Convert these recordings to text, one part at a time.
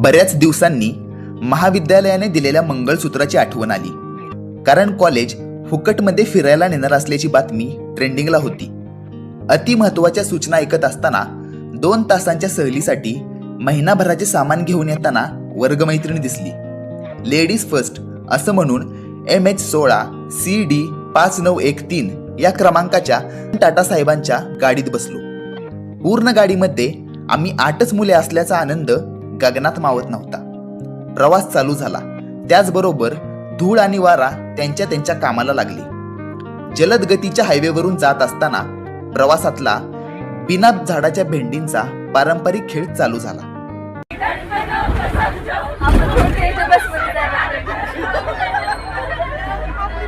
बऱ्याच दिवसांनी महाविद्यालयाने दिलेल्या मंगळसूत्राची आठवण आली, कारण कॉलेज फुकटमध्ये फिरायला नेणार असल्याची बातमी ट्रेंडिंगला होती. अति महत्त्वाच्या सूचना ऐकत असताना 2 तासांच्या सहलीसाठी महिनाभराचे सामान घेऊन येताना वर्गमैत्रिणी दिसली. लेडीज फर्स्ट असं म्हणून MH16 CD 5913 या क्रमांकाच्या टाटा साहेबांच्या गाडीत बसलो. पूर्ण गाडीमध्ये आम्ही 8च मुले असल्याचा आनंद गगनात मावत नव्हता. प्रवास चालू झाला. त्याचबरोबर धूळ आणि वारा त्यांच्या त्यांच्या कामाला लागले. जलद गतीच्या हायवेवरून जात असताना प्रवासातला बिना झाडाच्या भेंडींचा पारंपरिक खेळ चालू झाला.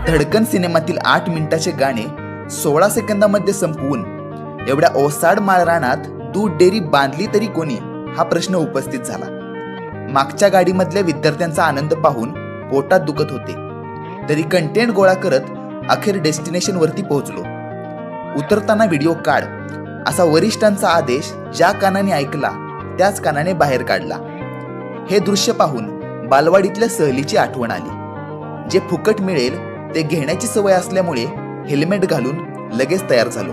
धडकन सिनेमातील 8 मिनिटाचे गाणे 16 सेकंदामध्ये संपवून एवढ्या ओसाड माळरानात दूध डेअरी बांधली तरी कोणी, हा प्रश्न उपस्थित झाला. मागच्या गाडीमधल्या विद्यार्थ्यांचा आनंद पाहून पोटात दुखत होते, तरी कंटेंट गोळा करत अखेर डेस्टिनेशन वरती पोहोचलो. उतरताना व्हिडिओ काढ असा वरिष्ठांचा आदेश ज्या कानाने ऐकला त्याच कानाने बाहेर काढला. हे दृश्य पाहून बालवाडीतल्या सहलीची आठवण आली. जे फुकट मिळेल ते घेण्याची सवय असल्यामुळे हेल्मेट घालून लगेच तयार झालो.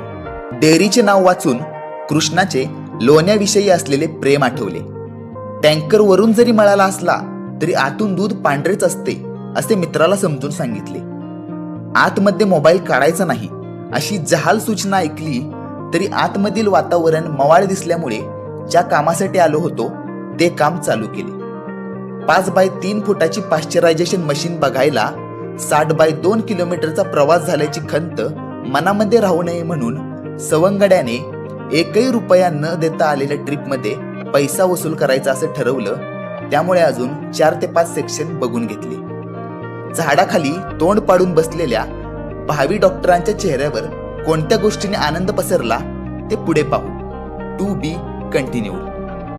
डेअरीचे नाव वाचून कृष्णाचे लोण्याविषयी असलेले प्रेम आठवले. टँकर वरून जरी मिळाला असला तरी आतून दूध पांढरेच असते असे मित्राला समजून सांगितले. आतमध्ये मोबाईल काढायचा नाही अशी जहाल सूचना ऐकली तरी आतमधील वातावरण मवाळ दिसल्यामुळे ज्या कामासाठी आलो होतो ते काम चालू केले. 5 बाय 3 फुटाची पाश्चरायझेशन मशीन बघायला 60 बाय 2 किलोमीटरचा प्रवास झाल्याची खंत मनामध्ये राहू नये म्हणून सवंगड्याने 1ही रुपया न देता आलेल्या ट्रिपमध्ये पैसा वसूल करायचा असं ठरवलं. त्यामुळे अजून 4 ते 5 सेक्शन बघून घेतले. झाडाखाली तोंड पाडून बसलेल्या भावी डॉक्टरांच्या चेहऱ्यावर कोणत्या गोष्टीने आनंद पसरला ते पुढे पाहू. To be continued.